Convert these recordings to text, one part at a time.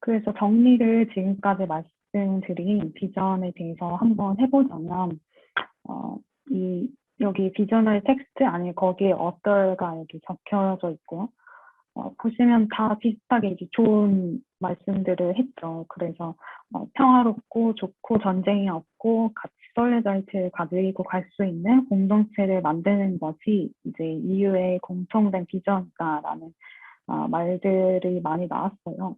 그래서 정리를 지금까지 말씀드린 비전에 대해서 한번 해보자면, 어, 여기 비저널 텍스트 안에 거기에 어떨가 여기 적혀져 있고요. 보시면 다 비슷하게 이제 좋은 말씀들을 했죠. 그래서 평화롭고 좋고 전쟁이 없고 같이 솔리다리티를 가지고 갈 수 있는 공동체를 만드는 것이 이제 EU의 공통된 비전이다라는 말들이 많이 나왔어요.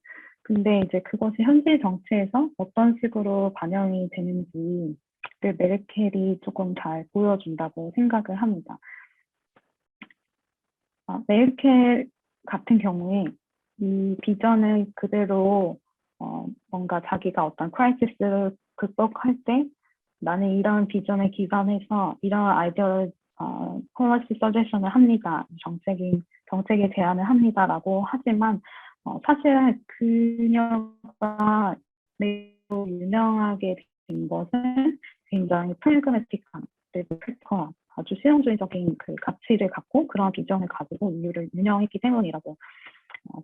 근데 이제 그것이 현실 정치에서 어떤 식으로 반영이 되는지를 메르켈이 조금 잘 보여준다고 생각을 합니다. 메르켈 같은 경우에 이 비전을 그대로 뭔가 자기가 어떤 크라이시스를 극복할 때 나는 이런 비전을 기반해서 이런 아이디어를 폴리시 서제션을 합니다. 정책에 제안을 합니다라고 하지만 사실은 그녀가 매우 유명하게 된 것은 굉장히 프래그매틱한 그리고 크리티컬한 아주 실용주의적인 그 가치를 갖고 그런 비전을 가지고 인류를 운영했기 때문이라고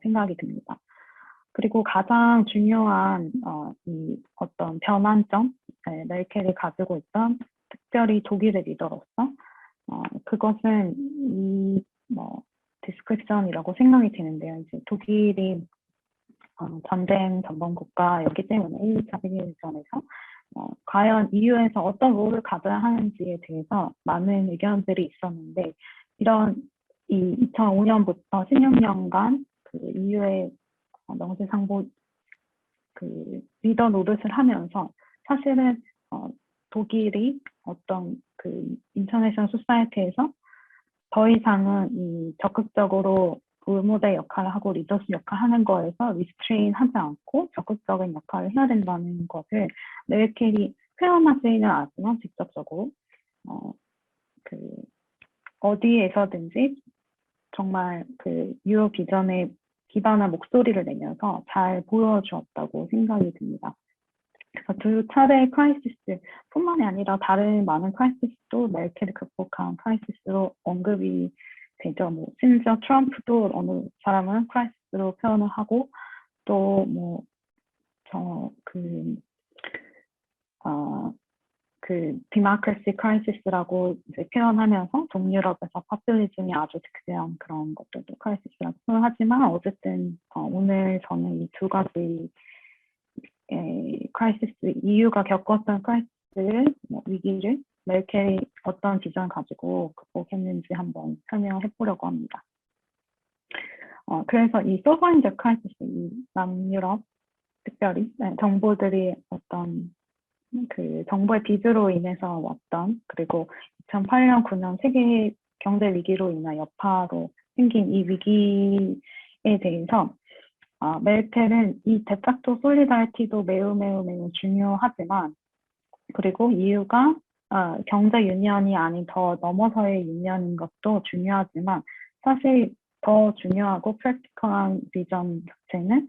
생각이 듭니다. 그리고 가장 중요한 이 어떤 변환점, 메르켈이 가지고 있던 특별히 독일의 리더로서 그것은 디스크립션이라고 생각이 되는데요. 이제 독일이 전쟁 전범 국가였기 때문에 1차 세계대전에서 과연 EU에서 어떤 롤을 가져야 하는지에 대해서 많은 의견들이 있었는데 이런 이 2005년부터 16년간 그 EU의 명실상부 그 리더 노릇을 하면서 사실은 독일이 어떤 그 인터내셔널 소사이티에서 더 이상은 이 적극적으로 롤모델 역할을 하고 리더십 역할을 하는 거에서 리스트레인 하지 않고 적극적인 역할을 해야 된다는 것을 메르켈이 표현하지는 않지만 직접적으로 그 어디에서든지 정말 그 유럽 비전에 기반한 목소리를 내면서 잘 보여주었다고 생각이 듭니다. 그래서 두 차례의 크라이시스 뿐만이 아니라 다른 많은 크라이시스도 메르켈이 극복한 크라이시스로 언급이 되죠. 뭐 심지어 트럼프도 어느 사람은 크라이시스로 표현을 하고 또 뭐 디모크래시 크라이시스라고 이제 표현하면서 동유럽에서 포퓰리즘이 아주 득세한 그런 것들도 크라이시스라고 표현하지만 어쨌든 오늘 저는 이 두 가지 크라이시스, EU가 겪었던 크라이시스를 위기를 메르켈이 어떤 비전을 가지고 극복했는지 한번 설명을 해보려고 합니다. 그래서 이 소버레인티 크라이시스, 이 남유럽 특별히 정부들이 어떤 그 정부의 빚으로 인해서 왔던 그리고 2008년, 9년 세계 경제 위기로 인한 여파로 생긴 이 위기에 대해서 메르켈은 이 데facto 솔리다리티도 매우 중요하지만 그리고 EU가 경제 유니언이 아닌 더 넘어서의 유니언인 것도 중요하지만 사실 더 중요하고 프랙티컬한 비전 자체는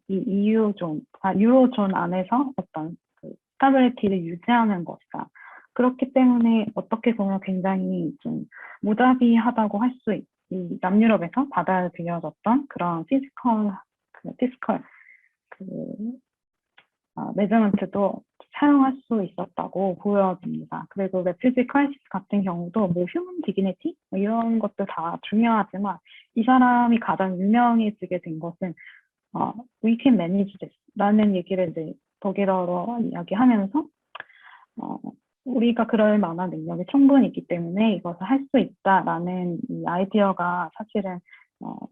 이 유로존 안에서 어떤 그 스타빌리티를 유지하는 것이다. 그렇기 때문에 어떻게 보면 굉장히 좀 무자비하다고 할 수 이 남유럽에서 받아들여졌던 그런 피스컬 매저먼트도 사용할 수 있었다고 보여집니다. 그리고 레퓨지 크라이시스 같은 경우도 뭐 휴먼 디그니티 이런 것도 다 중요하지만 이 사람이 가장 유명해지게 된 것은 we can manage this 라는 얘기를 이제 독일어로 이야기하면서 우리가 그럴 만한 능력이 충분히 있기 때문에 이것을 할 수 있다라는 이 아이디어가 사실은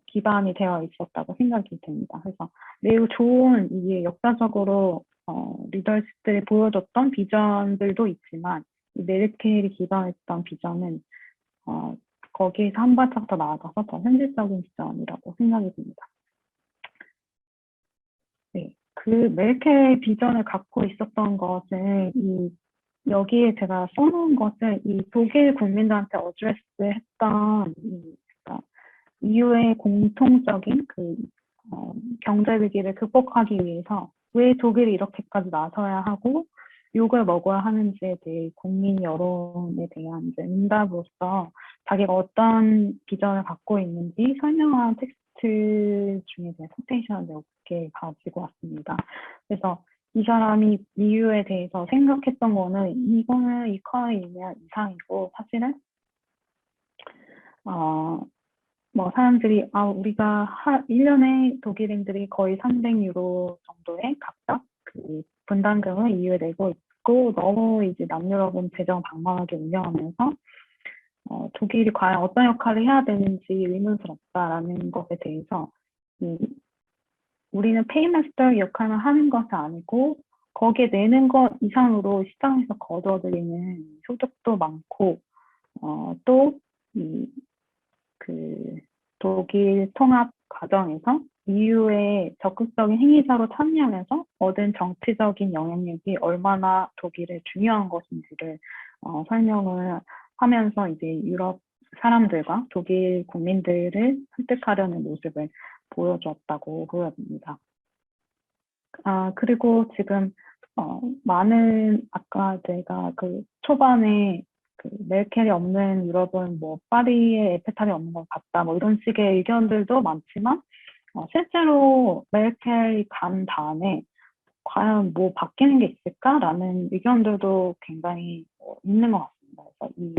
기반이 되어 있었다고 생각이 됩니다. 그래서 매우 좋은 이게 역사적으로 리더십들이 보여줬던 비전들도 있지만 이 메르켈이 기반했던 비전은 거기에서 한 발짝 더 나아가서 더 현실적인 비전이라고 생각이 듭니다. 네, 그 메르켈 비전을 갖고 있었던 것은 여기에 제가 써놓은 것은 이 독일 국민들한테 어드레스했던 EU의 공통적인 그 경제 위기를 극복하기 위해서 왜 독일이 이렇게까지 나서야 하고 욕을 먹어야 하는지에 대해 국민 여론에 대한 이제 응답으로서 자기가 어떤 비전을 갖고 있는지 설명한 중에 코테이션을 몇 개 가지고 왔습니다. 그래서 이 사람이 이유에 대해서 생각했던 거는 이거는 이퀄이면 이상이고 사실은 뭐 사람들이 우리가 1년에 독일인들이 거의 300유로 정도의 각각 그 분담금을 이유에 내고 있고 너무 이제 남유럽은 재정 방망하게 운영하면서 독일이 과연 어떤 역할을 해야 되는지 의문스럽다라는 것에 대해서 우리는 페이마스터 역할을 하는 것이 아니고 거기에 내는 것 이상으로 시장에서 거둬들이는 소득도 많고 또 그 독일 통합 과정에서 EU의 적극적인 행위자로 참여하면서 얻은 정치적인 영향력이 얼마나 독일에 중요한 것인지를 설명을 하면서 이제 유럽 사람들과 독일 국민들을 설득하려는 모습을 보여주었다고 보여집니다. 그리고 지금 많은 아까 제가 그 초반에 그 메르켈이 없는 유럽은 뭐 파리에 에펠탑이 없는 것 같다 뭐 이런 식의 의견들도 많지만 실제로 메르켈이 간 다음에 과연 뭐 바뀌는 게 있을까라는 의견들도 굉장히 있는 것 같습니다. 그래서 이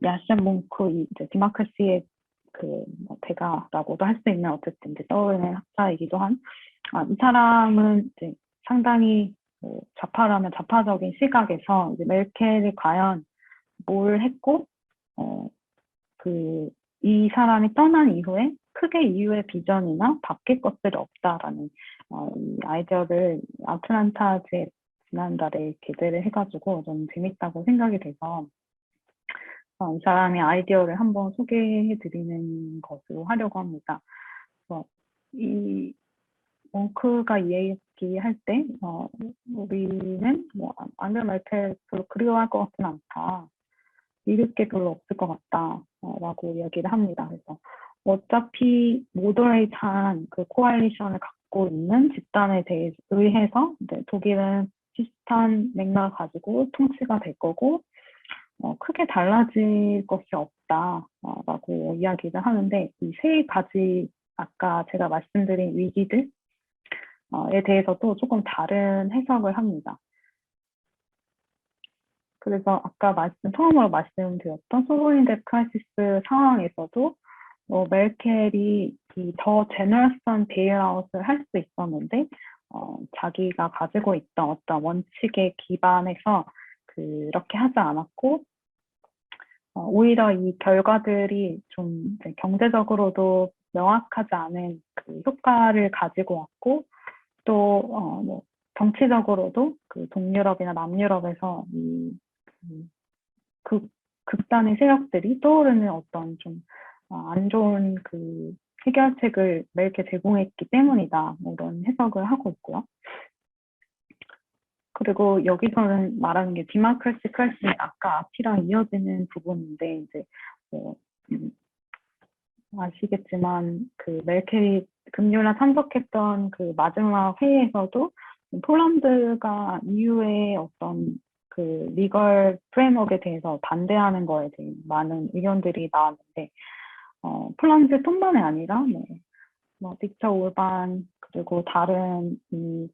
야시안 몽크 이제 디마크시의 그 대가라고도 할 수 있는 어쨌든 이제 떠오르는 학자이기도 한 이 사람은 이제 상당히 좌파라면 좌파적인 시각에서 이제 메르켈이 과연 뭘 했고 이 사람이 떠난 이후에 크게 이후의 비전이나 바뀔 것들이 없다라는 이 아이디어를 아틀란타즈에 지난달에 게재를 해가지고 좀 재밌다고 생각이 돼서 이 사람의 아이디어를 한번 소개해드리는 것으로 하려고 합니다. 이 몽크가 얘기할 때 우리는 뭐 앙겔 메르켈 별로 그리워할 것 같진 않다. 잃을 게 별로 없을 것 같다. 라고 이야기를 합니다. 그래서 어차피 모더레이트한 그 코알리션을 갖고 있는 집단에 의해서 독일은 비슷한 맥락을 가지고 통치가 될 거고 크게 달라질 것이 없다라고 이야기를 하는데 이 세 가지 아까 제가 말씀드린 위기들에 대해서도 조금 다른 해석을 합니다. 그래서 아까 처음으로 말씀드렸던 소버린 뎁 크라이시스 상황에서도 메르켈이 더 제너러스한 베일아웃을 할 수 있었는데 자기가 가지고 있던 어떤 원칙에 기반해서 그렇게 하지 않았고 오히려 이 결과들이 좀 경제적으로도 명확하지 않은 그 효과를 가지고 왔고 또 뭐 정치적으로도 그 동유럽이나 남유럽에서 극단의 세력들이 떠오르는 어떤 좀 안 좋은 그 해결책을 메르켈 제공했기 때문이다. 뭐 이런 해석을 하고 있고요. 그리고 여기서는 말하는 게 디마크라시 크라이시스 아까 앞이랑 이어지는 부분인데 이제 아시겠지만 그 메르켈이 금요일날 참석했던 그 마지막 회의에서도 폴란드가 EU의 어떤 그 리걸 프레임워크에 대해서 반대하는 거에 대해 많은 의견들이 나왔는데 폴란드뿐만이 아니라 뭐 빅터 올반 그리고 다른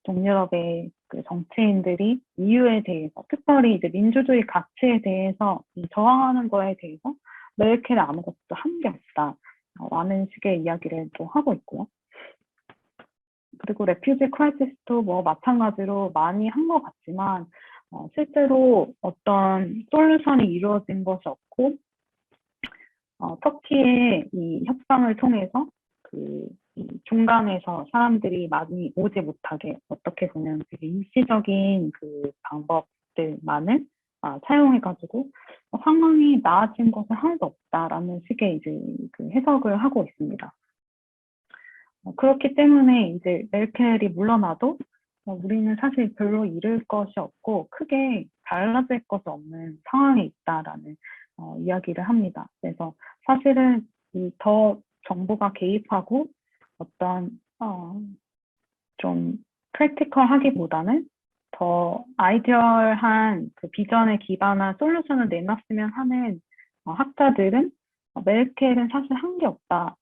동유럽의 그 정치인들이 EU에 대해서 특별히 이제 민주주의 가치에 대해서 저항하는 거에 대해서 메르켈이 아무것도 한 게 없다. 라는 식의 이야기를 또 하고 있고요. 그리고 레퓨지 크라이시스도 뭐 마찬가지로 많이 한 것 같지만 실제로 어떤 솔루션이 이루어진 것이 없고 터키의 이 협상을 통해서 중간에서 사람들이 많이 오지 못하게 어떻게 보면 되게 일시적인 그 방법들만을 사용해가지고 상황이 나아진 것은 하나도 없다라는 식의 이제 그 해석을 하고 있습니다. 그렇기 때문에 이제 메르켈이 물러나도 우리는 사실 별로 잃을 것이 없고 크게 달라질 것이 없는 상황에 있다라는 이야기를 합니다. 그래서 사실은 더 정부가 개입하고 어떤 좀 프랙티컬하기보다는 더 아이디얼한 그 비전에 기반한 솔루션을 내놨으면 하는 학자들은 메르켈은 사실 한 게 없다.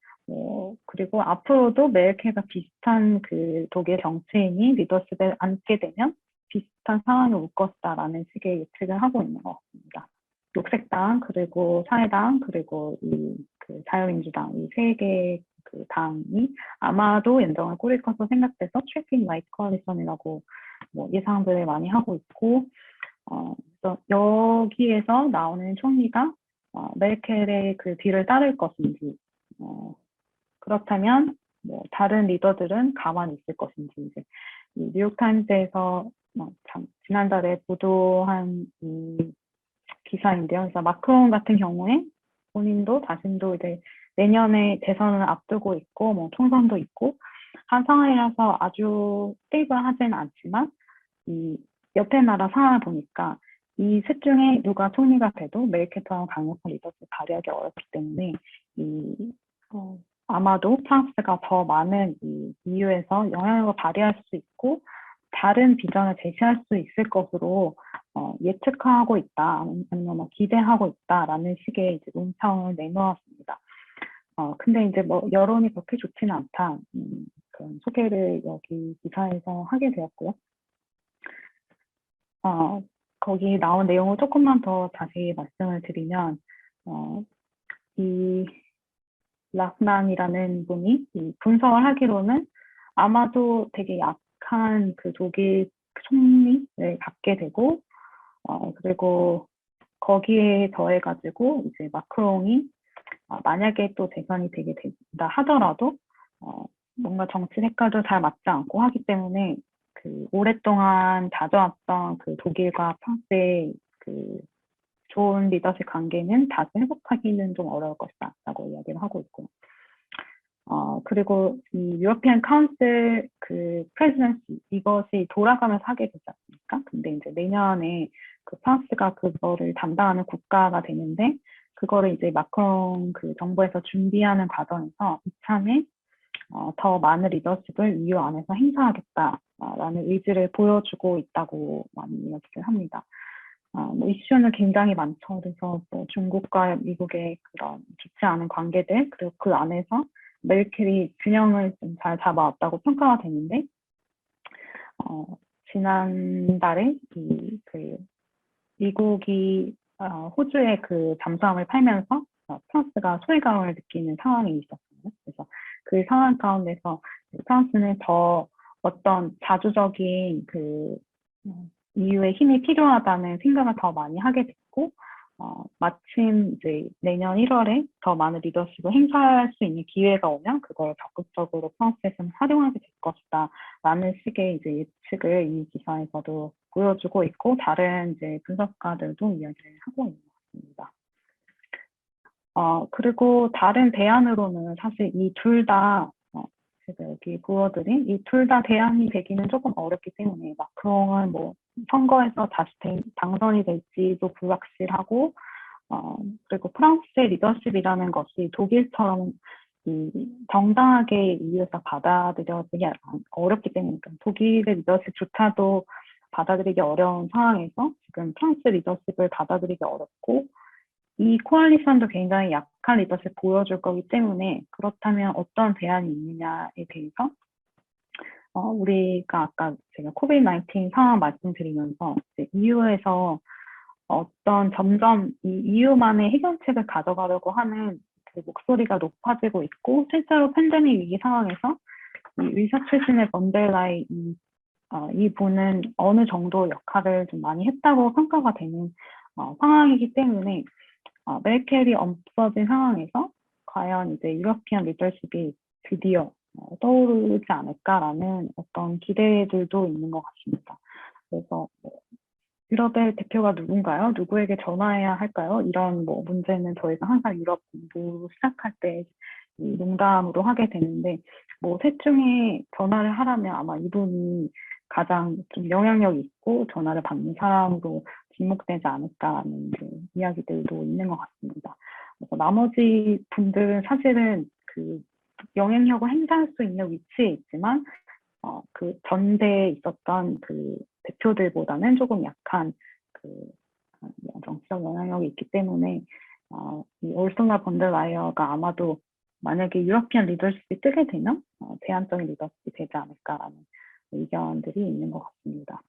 그리고 앞으로도 메르켈과 비슷한 그 독일 정치인이 리더십에 앉게 되면 비슷한 상황이 올 것이다라는 식의 예측을 하고 있는 것 같습니다. 녹색당, 그리고 사회당, 그리고 그 자유민주당, 이 세 개의 그 당이 아마도 연정을 꾸릴 것으로 생각돼서 트래킹 라이트 코알리션이라고 예상들을 많이 하고 있고, 그래서 여기에서 나오는 총리가 메르켈의 그 뒤를 따를 것인지, 그렇다면 다른 리더들은 가만히 있을 것인지, 이제 이 뉴욕타임즈에서 지난달에 보도한 이 기사인데요. 그래서 마크롱 같은 경우에 본인도 자신도 이제 내년에 대선을 앞두고 있고 총선도 있고 한 상황이라서 아주 스테이블하지는 않지만 이 옆에 나라 상황을 보니까 이 셋 중에 누가 총리가 돼도 메르켈처럼 강력한 리더십을 발휘하기 어렵기 때문에 아마도 프랑스가 더 많은 이 EU에서 영향력을 발휘할 수 있고 다른 비전을 제시할 수 있을 것으로 예측하고 있다, 아니면 기대하고 있다라는 식의 이제 논평을 내놓았습니다. 근데 이제 여론이 그렇게 좋지는 않다, 그런 소개를 여기 기사에서 하게 되었고요. 거기 나온 내용을 조금만 더 자세히 말씀을 드리면, 이 락난이라는 분이 분석을 하기로는 아마도 되게 약한 그 독일 총리를 갖게 되고, 그리고 거기에 더해가지고 이제 마크롱이 만약에 또 재선이 되게 된다 하더라도 뭔가 정치 색깔도 잘 맞지 않고 하기 때문에 그 오랫동안 다져왔던 그 독일과 프랑스의 그 좋은 리더십 관계는 다시 회복하기는 좀 어려울 것이다라고 이야기를 하고 있고요. 그리고 이 유러피안 카운슬 그 프레지던시 이것이 돌아가면서 하게 되지 않습니까? 근데 이제 내년에 그 프랑스가 그거를 담당하는 국가가 되는데 그거를 이제 마크롱 그 정부에서 준비하는 과정에서 이참에 더 많은 리더십을 EU 안에서 행사하겠다라는 의지를 보여주고 있다고 많이 이야기를 합니다. 이슈는 굉장히 많죠. 그래서 중국과 미국의 그런 좋지 않은 관계들, 그리고 그 안에서 메르켈이 균형을 좀 잘 잡아왔다고 평가가 되는데, 지난달에 그 미국이 호주의 그 잠수함을 팔면서 프랑스가 소외감을 느끼는 상황이 있었어요. 그래서 그 상황 가운데서 프랑스는 더 어떤 자주적인 그 EU의 힘이 필요하다는 생각을 더 많이 하게 됐고, 마침 이제 내년 1월에 더 많은 리더십을 행사할 수 있는 기회가 오면 그걸 적극적으로 프랑스에서는 활용하게 될 것이다 라는 식의 이제 예측을 이 기사에서도 보여주고 있고 다른 이제 분석가들도 이야기를 하고 있는 것 같습니다. 그리고 다른 대안으로는 사실 이 둘 다 제가 여기 보여드린 이 둘 다 대안이 되기는 조금 어렵기 때문에 마크롱은 선거에서 다시 당선이 될지도 불확실하고 그리고 프랑스의 리더십이라는 것이 독일처럼 정당하게 EU에서 받아들여지기 어렵기 때문에 독일의 리더십조차도 받아들이기 어려운 상황에서 지금 프랑스 리더십을 받아들이기 어렵고 이 코알리션도 굉장히 약한 리더십 보여줄 거기 때문에 그렇다면 어떤 대안이 있느냐에 대해서 우리가 아까 제가 코비드-19 상황 말씀드리면서 EU에서 어떤 점점 이 EU만의 해결책을 가져가려고 하는 그 목소리가 높아지고 있고 실제로 팬데믹 위기 상황에서 이 의사 출신의 번델라이 이 분은 어느 정도 역할을 좀 많이 했다고 평가가 되는 상황이기 때문에 메르켈이 없어진 상황에서 과연 이제 유러피안 리더십이 드디어 떠오르지 않을까라는 어떤 기대들도 있는 것 같습니다. 그래서 유럽의 대표가 누군가요? 누구에게 전화해야 할까요? 이런 문제는 저희가 항상 유럽 공부 시작할 때 농담으로 하게 되는데 셋 중에 전화를 하라면 아마 이분이 가장 좀 영향력 있고 전화를 받는 사람으로 지목되지 않을까라는 이야기들도 있는 것 같습니다. 그래서 나머지 분들은 사실은 그 영향력을 행사할 수 있는 위치에 있지만 그 전대에 있었던 그 대표들보다는 조금 약한 그 정치적 영향력이 있기 때문에 이 올소나 번들라이어가 아마도 만약에 유러피안 리더십이 뜨게 되면 제한적인 리더십이 되지 않을까라는 의견들이 있는 것 같습니다.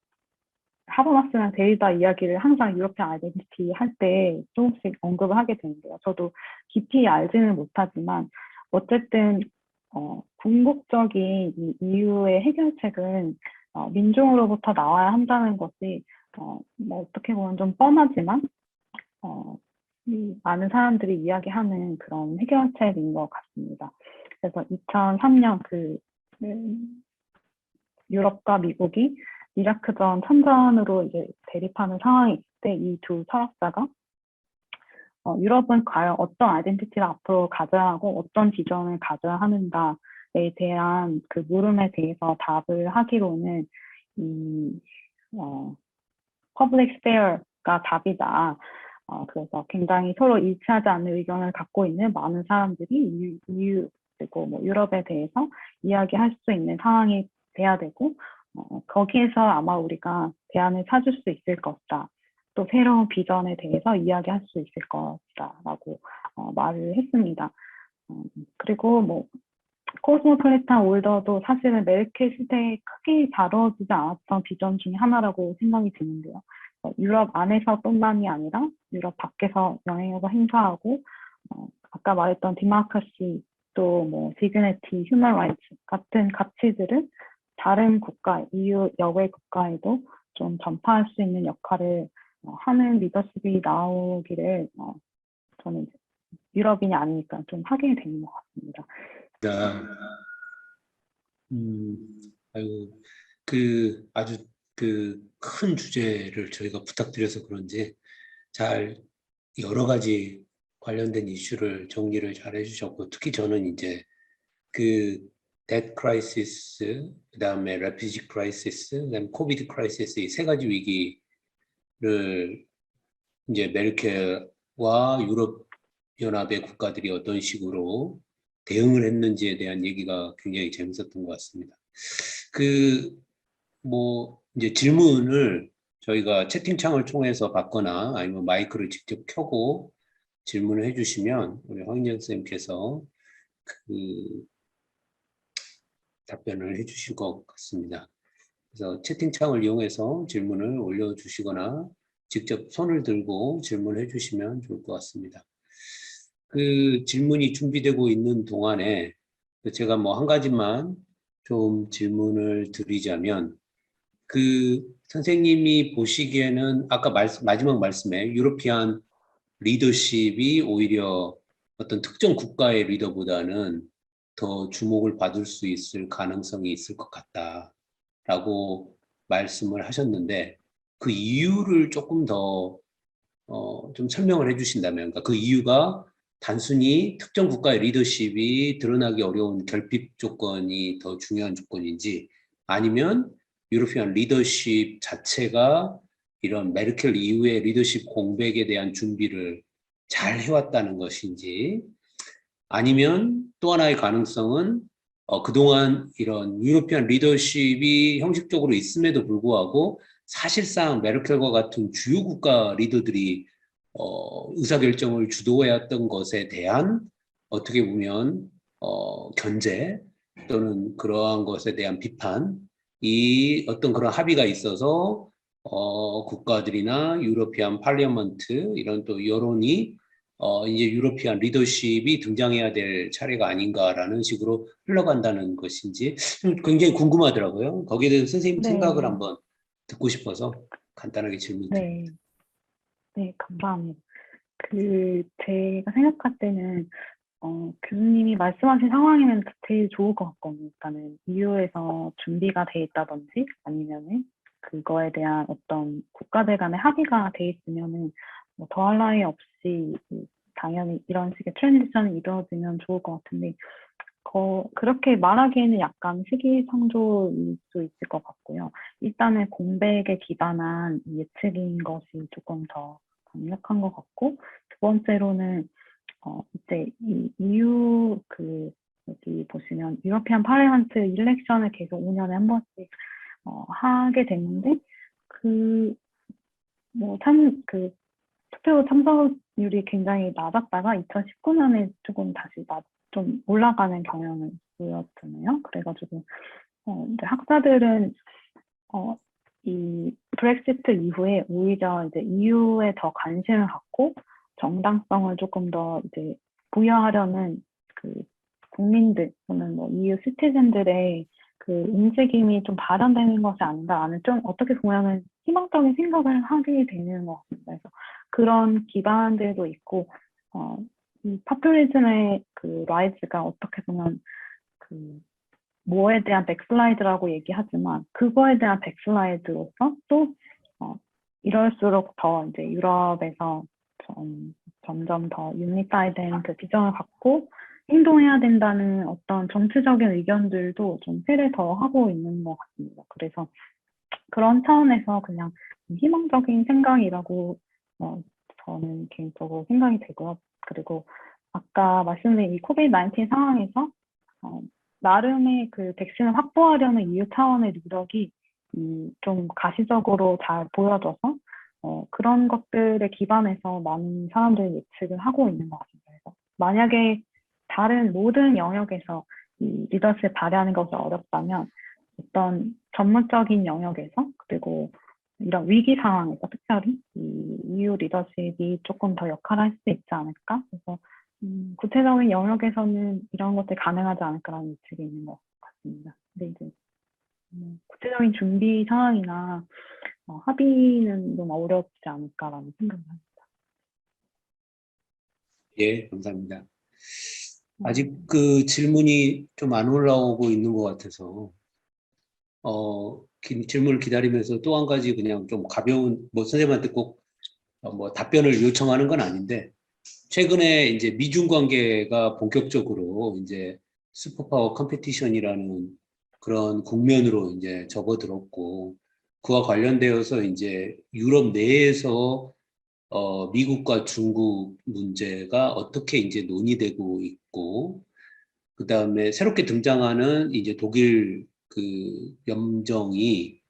하버마스랑 데이다 이야기를 항상 유러피안 아이덴티티 할 때 조금씩 언급을 하게 되는데요. 저도 깊이 알지는 못하지만 어쨌든 궁극적인 이 EU의 해결책은 민중으로부터 나와야 한다는 것이 뭐 어떻게 보면 좀 뻔하지만 많은 사람들이 이야기하는 그런 해결책인 것 같습니다. 그래서 2003년 유럽과 미국이 이라크전 참전으로 이제 대립하는 상황일 때 이 두 철학자가 유럽은 과연 어떤 아이덴티티를 앞으로 가져야 하고 어떤 비전을 가져야 하는가에 대한 그 물음에 대해서 답을 하기로는 이 public spare가 답이다. 그래서 굉장히 서로 일치하지 않는 의견을 갖고 있는 많은 사람들이 EU 그리고 뭐 유럽에 대해서 이야기할 수 있는 상황이 돼야 되고 거기에서 아마 우리가 대안을 찾을 수 있을 것이다. 또 새로운 비전에 대해서 이야기할 수 있을 것이다라고 말을 했습니다. 그리고 뭐 코스모폴리탄 올더도 사실은 메르켈 시대에 크게 다뤄지지 않았던 비전 중에 하나라고 생각이 드는데요. 유럽 안에서뿐만이 아니라 유럽 밖에서 영향력을 행사하고 아까 말했던 디마크라시 또 뭐 디그니티, 휴먼 라이츠 같은 가치들을 다른 국가, EU 여외 국가에도 좀 전파할 수 있는 역할을 하는 리더십이 나오기를 저는 유럽인이 아니니까 좀 하게 되는 것 같습니다. 아이고, 아주 큰 주제를 저희가 부탁드려서 그런지 잘 여러 가지 관련된 이슈를 정리를 잘 해주셨고, 특히 저는 이제 debt crisis, 그다음에 refugee crisis, 그다음에 코비드 crisis 이 세 가지 위기를 이제 메르켈과 유럽 연합의 국가들이 어떤 식으로 대응을 했는지에 대한 얘기가 굉장히 재밌었던 것 같습니다. 뭐 이제 질문을 저희가 채팅창을 통해서 받거나 아니면 마이크를 직접 켜고 질문을 해주시면 우리 황인영 선생님께서 답변을 해주실 것 같습니다. 그래서 채팅창을 이용해서 질문을 올려주시거나 직접 손을 들고 질문해 주시면 좋을 것 같습니다. 질문이 준비되고 있는 동안에 제가 뭐 한 가지만 좀 질문을 드리자면 선생님이 보시기에는 아까 마지막 말씀에 유러피안 리더십이 오히려 어떤 특정 국가의 리더보다는 더 주목을 받을 수 있을 가능성이 있을 것 같다라고 말씀을 하셨는데 그 이유를 조금 더 좀 설명을 해주신다면 그러니까 그 이유가 단순히 특정 국가의 리더십이 드러나기 어려운 결핍 조건이 더 중요한 조건인지 아니면 유로피안 리더십 자체가 이런 메르켈 이후의 리더십 공백에 대한 준비를 잘 해왔다는 것인지 아니면 또 하나의 가능성은 그동안 이런 유로피안 리더십이 형식적으로 있음에도 불구하고 사실상 메르켈과 같은 주요 국가 리더들이 의사결정을 주도해왔던 것에 대한 어떻게 보면 견제 또는 그러한 것에 대한 비판 이 어떤 그런 합의가 있어서 국가들이나 유로피안 팔리먼트 이런 또 여론이 이제 유로피안 리더십이 등장해야 될 차례가 아닌가라는 식으로 흘러간다는 것인지 굉장히 궁금하더라고요. 거기에 대해서 선생님 생각을 한번 듣고 싶어서 간단하게 질문드립니다. 네, 감사합니다. 제가 생각할 때는 교수님이 말씀하신 상황이면 제일 좋을 것 같거든요. 일단은 EU에서 준비가 돼 있다든지 아니면은 그거에 대한 어떤 국가들 간의 합의가 돼 있으면은 뭐 더할 나위 없이 당연히 이런 식의 트랜지션이 이루어지면 좋을 것 같은데 그렇게 말하기에는 약간 시기상조일 수 있을 것 같고요. 일단은 공백에 기반한 예측인 것이 조금 더 강력한 것 같고 두 번째로는 이제 이 EU 여기 보시면 유러피안 파르라멘트 일렉션을 계속 5년에 한 번씩 하게 됐는데 투표 참석률이 굉장히 낮았다가 2019년에 조금 다시 좀 올라가는 경향을 보였잖아요. 그래가지고 이제 학자들은 이 브렉시트 이후에 오히려 이제 EU에 더 관심을 갖고 정당성을 조금 더 이제 부여하려는 그 국민들 또는 뭐 EU 시티즌들의 그 움직임이 좀 발현되는 것이 아닌가라는 좀 어떻게 보면은 희망적인 생각을 하게 되는 것 같습니다. 그래서 그런 기반들도 있고 이 파퓰리즘의 그 라이즈가 어떻게 보면 그 뭐에 대한 백슬라이드라고 얘기하지만 그거에 대한 백슬라이드로서 또 이럴수록 더 이제 유럽에서 점점 더 유니파이된 그 비전을 갖고 행동해야 된다는 어떤 정치적인 의견들도 좀 세를 더 하고 있는 것 같습니다. 그래서 그런 차원에서 그냥 희망적인 생각이라고 저는 개인적으로 생각이 되고요. 그리고 아까 말씀드린 이 코비드-19 상황에서 나름의 그 백신을 확보하려는 EU 차원의 노력이 좀 가시적으로 잘 보여져서 그런 것들에 기반해서 많은 사람들이 예측을 하고 있는 것 같습니다. 그래서 만약에 다른 모든 영역에서 이 리더십을 발휘하는 것이 어렵다면 어떤 전문적인 영역에서 그리고 이런 위기 상황에서 특별히 이 EU 리더십이 조금 더 역할을 할 수 있지 않을까? 그래서 구체적인 영역에서는 이런 것들이 가능하지 않을까라는 예측이 있는 것 같습니다. 근데 이제 구체적인 준비 상황이나 합의는 좀 어렵지 않을까라는 생각을 합니다. 예, 감사합니다. 아직 그 질문이 좀 안 올라오고 있는 것 같아서 질문을 기다리면서 또 한 가지 그냥 좀 가벼운 뭐 선생님한테 꼭 뭐 답변을 요청하는 건 아닌데 최근에 이제 미중 관계가 본격적으로 이제 슈퍼파워 컴피티션이라는 그런 국면으로 이제 접어들었고 그와 관련되어서 이제 유럽 내에서 미국과 중국 문제가 어떻게 이제 논의되고 있고 그 다음에 새롭게 등장하는 이제 독일 그 염정이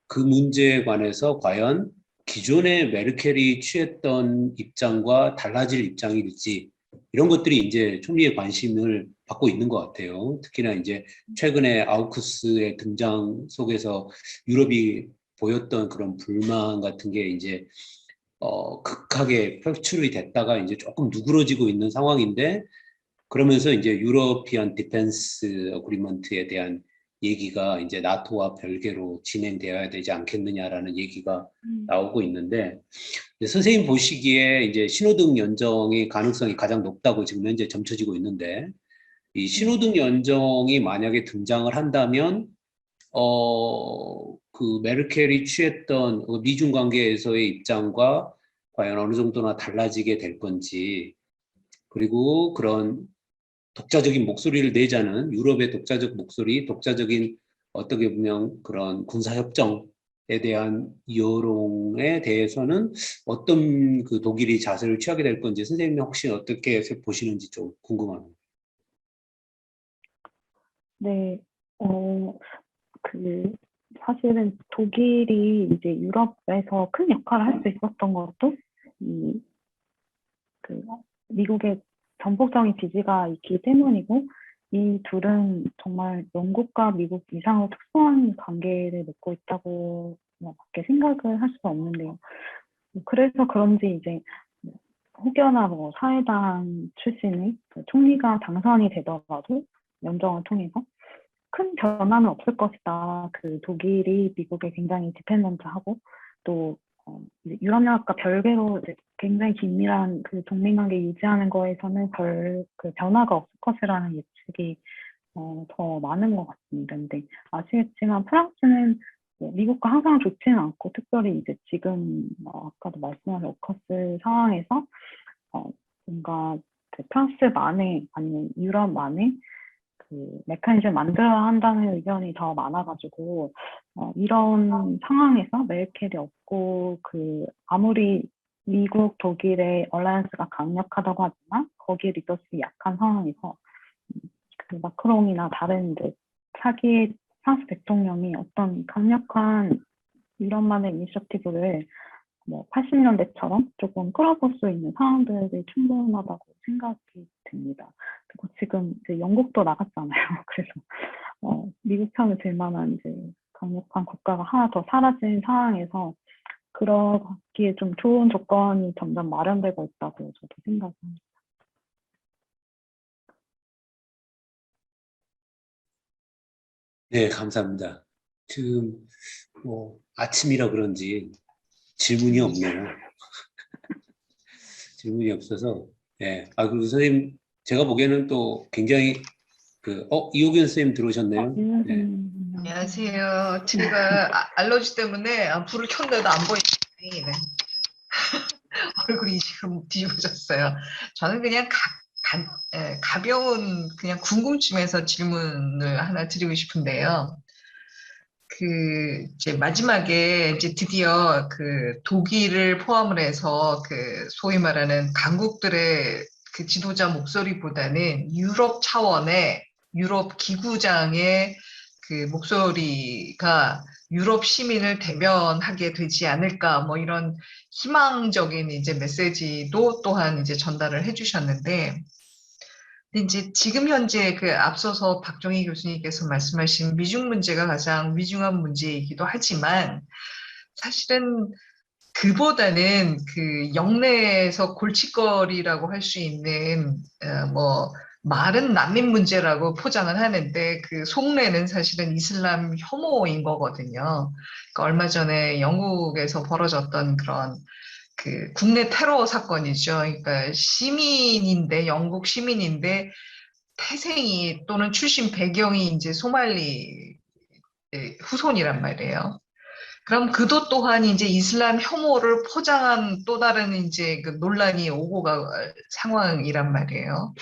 그 문제에 관해서 과연 기존의 메르켈이 취했던 입장과 달라질 입장일지 이런 것들이 이제 총리의 관심을 받고 있는 것 같아요. 특히나 이제 최근에 아우쿠스의 등장 속에서 유럽이 보였던 그런 불만 같은 게 이제 극하게 표출이 됐다가 이제 조금 누그러지고 있는 상황인데 그러면서 이제 유러피안 디펜스 어그리먼트에 대한 얘기가 이제 나토와 별개로 진행되어야 되지 않겠느냐라는 얘기가 나오고 있는데 선생님 보시기에 이제 신호등 연정의 가능성이 가장 높다고 지금 현재 점쳐지고 있는데 이 신호등 연정이 만약에 등장을 한다면 그 메르켈이 취했던 미중 관계에서의 입장과 과연 어느 정도나 달라지게 될 건지 그리고 그런 독자적인 목소리를 내자는 유럽의 독자적 목소리, 독자적인 어떻게 보면 그런 군사협정에 대한 여론에 대해서는 어떤 그 독일이 자세를 취하게 될 건지 선생님이 혹시 어떻게 보시는지 좀 궁금합니다. 네, 그 사실은 독일이 이제 유럽에서 큰 역할을 할 수 있었던 것도 그 미국의 전폭적인 지지가 있기 때문이고 이 둘은 정말 영국과 미국 이상으로 특수한 관계를 맺고 있다고 밖에 생각을 할 수가 없는데요. 그래서 그런지 이제 혹여나 뭐 사회당 출신의 그 총리가 당선이 되더라도 연정을 통해서 큰 변화는 없을 것이다. 그 독일이 미국에 굉장히 디펜던트하고 또 유럽연합과 별개로 이제 굉장히 긴밀한 그 동맹관계 유지하는 거에서는 별 그 변화가 없을 것이라는 예측이 더 많은 것 같습니다. 근데 아시겠지만 프랑스는 미국과 항상 좋지는 않고 특별히 이제 지금 아까도 말씀하신 오커스 상황에서 뭔가 그 프랑스만의 아니면 유럽만의 그 메커니즘을 만들어야 한다는 의견이 더 많아가지고 이런 상황에서 메르켈이 없고 그 아무리 미국, 독일의 얼라이언스가 강력하다고 하지만 거기에 리더십이 약한 상황에서 그 마크롱이나 다른 이제 차기 프랑스 대통령이 어떤 강력한 유럽만의 이니셔티브를 뭐 80년대처럼 조금 끌어볼 수 있는 상황들이 충분하다고 생각이 듭니다. 그리고 지금 이제 영국도 나갔잖아요. 그래서 미국 편을 들 만한 이제 강력한 국가가 하나 더 사라진 상황에서 그러기에 좀 좋은 조건이 점점 마련되고 있다고 저도 생각합니다. 네, 감사합니다. 지금 뭐 아침이라 그런지 질문이 없네요. 질문이 없어서. 네. 그리고 선생님, 제가 보기에는 또 굉장히 이호균 선생님 들어오셨네요. 이은 네. 선생님 안녕하세요. 안녕하세요. 제가 알러지 때문에 불을 켰는데도 안 보이네. 얼굴이 지금 뒤집어졌어요. 저는 그냥 가벼운 그냥 궁금증에서 질문을 하나 드리고 싶은데요. 이제 마지막에 이제 드디어 독일을 포함을 해서 소위 말하는 강국들의 지도자 목소리보다는 유럽 차원의 유럽 기구장의 목소리가 유럽 시민을 대변하게 되지 않을까, 뭐 이런 희망적인 이제 메시지도 또한 이제 전달을 해주셨는데, 근데 이제 지금 현재 앞서서 박종희 교수님께서 말씀하신 미중 문제가 가장 위중한 문제이기도 하지만, 사실은 그보다는 영내에서 골칫거리라고 할 수 있는 뭐 말은 난민 문제라고 포장을 하는데 속내는 사실은 이슬람 혐오인 거거든요. 그러니까 얼마 전에 영국에서 벌어졌던 그런 국내 테러 사건이죠. 그러니까 영국 시민인데 태생이 또는 출신 배경이 이제 소말리 후손이란 말이에요. 그럼 그도 또한 이제 이슬람 혐오를 포장한 또 다른 이제 논란이 오고 가 상황이란 말이에요.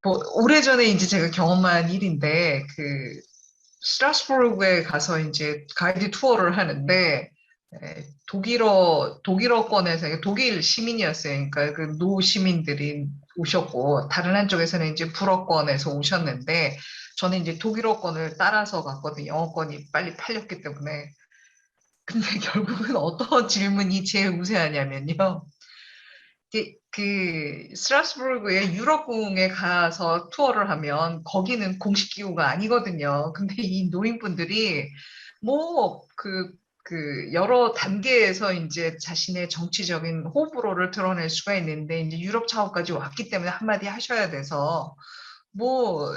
뭐 오래전에 이제 제가 경험한 일인데 스트라스부르크에 가서 이제 가이드 투어를 하는데 독일어권에서 독일 시민이었어요. 그러니까 노 시민들이 오셨고 다른 한쪽에서는 이제 불어권에서 오셨는데 저는 이제 독일어권을 따라서 갔거든요. 영어권이 빨리 팔렸기 때문에. 근데 결국은 어떤 질문이 제일 우세하냐면요. 스트라스부르크의 유럽궁에 가서 투어를 하면 거기는 공식 기구가 아니거든요. 근데 이 노인분들이 뭐 여러 단계에서 이제 자신의 정치적인 호불호를 드러낼 수가 있는데 이제 유럽 차원까지 왔기 때문에 한마디 하셔야 돼서 뭐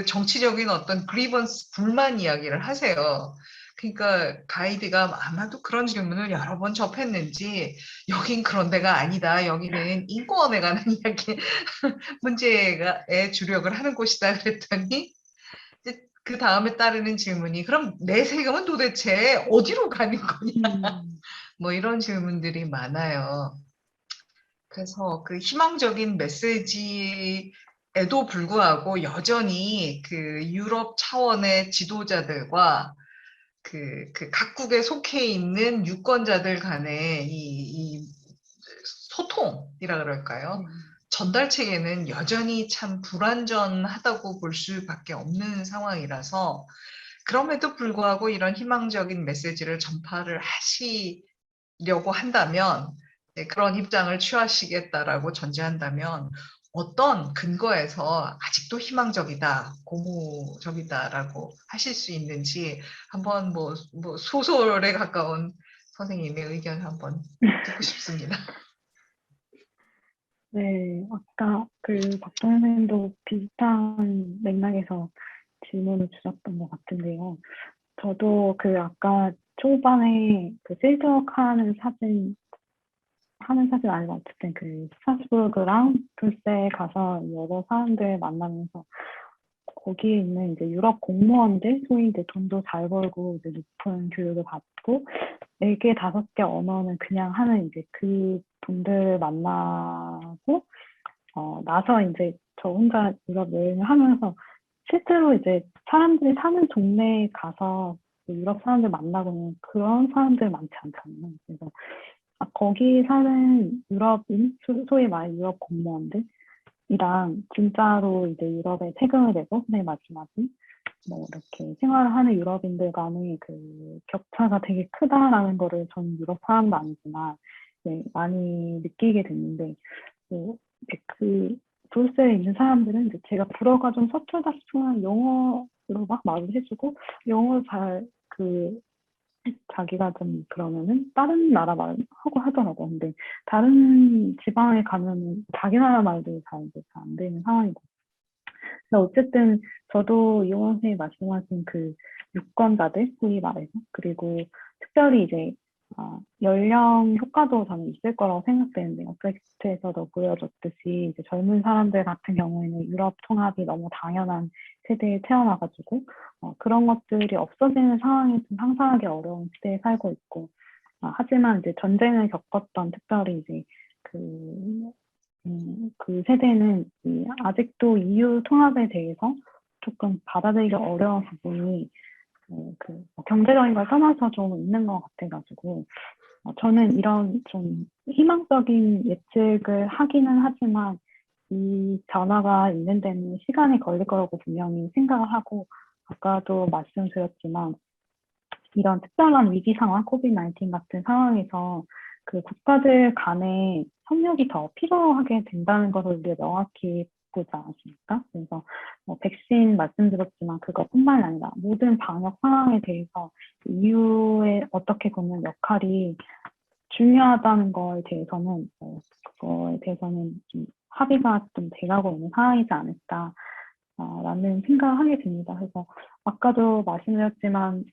정치적인 어떤 그리번스 불만 이야기를 하세요. 그러니까 가이드가 아마도 그런 질문을 여러 번 접했는지 여긴 그런 데가 아니다. 여기는 인권에 관한 이야기 문제에 주력을 하는 곳이다 그랬더니 그 다음에 따르는 질문이 그럼 내 세금은 도대체 어디로 가는 거냐. 뭐 이런 질문들이 많아요. 그래서 희망적인 메시지에도 불구하고 여전히 유럽 차원의 지도자들과 각국에 속해 있는 유권자들 간의 이 소통이라 그럴까요? 전달 체계는 여전히 참 불완전하다고 볼 수밖에 없는 상황이라서 그럼에도 불구하고 이런 희망적인 메시지를 전파를 하시려고 한다면 그런 입장을 취하시겠다라고 전제한다면 어떤 근거에서 아직도 희망적이다, 고무적이다라고 하실 수 있는지 한번 뭐 소설에 가까운 선생님의 의견 한번 듣고 싶습니다. 네, 아까 박정 선생님도 비슷한 맥락에서 질문을 주셨던 것 같은데요. 저도 아까 초반에 필드워크 하는 사진 아니고 어쨌든 스트라스부르크랑 브뤼셀에 가서 여러 사람들 만나면서 거기에 있는 이제 유럽 공무원들, 소위 이제 돈도 잘 벌고 이제 높은 교육을 받고 4개, 5개 언어는 그냥 하는 이제 그 분들을 만나고 나서 이제 저 혼자 유럽 여행을 하면서 실제로 이제 사람들이 사는 동네에 가서 유럽 사람들 만나고는 그런 사람들 많지 않잖아요. 그래서 거기 사는 유럽인, 소위 말해 유럽 공무원들이랑 진짜로 이제 유럽에 세금을 내고 선생님 말씀하신 뭐 이렇게 생활을 하는 유럽인들 간의 격차가 되게 크다라는 거를 전 유럽 사람도 아니지만 많이 느끼게 됐는데 이제 그 브루셀에 있는 사람들은 이제 제가 불어가 좀 서툴다 싶으면 영어로 막 말을 해주고 영어 잘 자기가 좀 그러면은 다른 나라 말하고 하더라고. 근데 다른 지방에 가면은 자기 나라 말도 잘 안 되는 상황이고. 근데 어쨌든 저도 이용원 선생님이 말씀하신 그 유권자들 소위 말해서 그리고 특별히 이제 연령 효과도 저는 있을 거라고 생각되는데 브렉시트에서도 보여줬듯이 이제 젊은 사람들 같은 경우에는 유럽 통합이 너무 당연한 세대에 태어나가지고 그런 것들이 없어지는 상황이 좀 상상하기 어려운 시대에 살고 있고 하지만 이제 전쟁을 겪었던 특별히 이제 그 세대는 아직도 EU 통합에 대해서 조금 받아들이기 어려운 부분이 경제적인 걸 떠나서 좀 있는 것 같아가지고 저는 이런 좀 희망적인 예측을 하기는 하지만 이 변화가 있는 데는 시간이 걸릴 거라고 분명히 생각을 하고 아까도 말씀드렸지만 이런 특별한 위기 상황, 코비드-19 같은 상황에서 그 국가들 간의 협력이 더 필요하게 된다는 것을 우리가 명확히 보지 않았습니까? 그래서 백신 말씀드렸지만 그것뿐만 아니라 모든 방역 상황에 대해서 EU의 어떻게 보면 역할이 중요하다는 거에 대해서는 그거에 대해서는 좀 합의가 좀 돼가고 있는 상황이지 않을까라는 생각을 하게 됩니다. 그래서 아까도 말씀드렸지만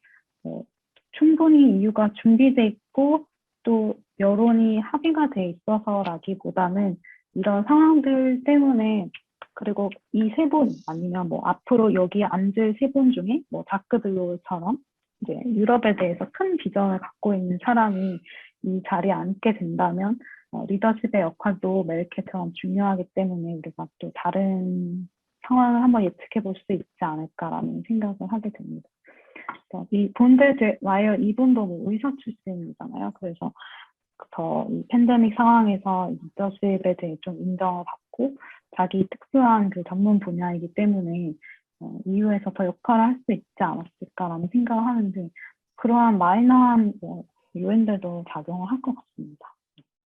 충분히 EU가 준비돼 있고 또 여론이 합의가 돼 있어서라기보다는 이런 상황들 때문에 그리고 이 세 분 아니면 뭐 앞으로 여기 앉을 세 분 중에 뭐 자크 드로처럼 이제 유럽에 대해서 큰 비전을 갖고 있는 사람이 이 자리에 앉게 된다면 리더십의 역할도 메르켈처럼 중요하기 때문에 우리가 또 다른 상황을 한번 예측해 볼 수 있지 않을까라는 생각을 하게 됩니다. 이 본데 와이어 이분도 뭐 의사 출신이잖아요. 그래서 더 이 팬데믹 상황에서 리더십에 대해 좀 인정을 받고 자기 특수한 그 전문 분야이기 때문에 EU에서 더 역할을 할 수 있지 않았을까라는 생각을 하는데 그러한 마이너한 요인들도 작용을 할 것 같습니다.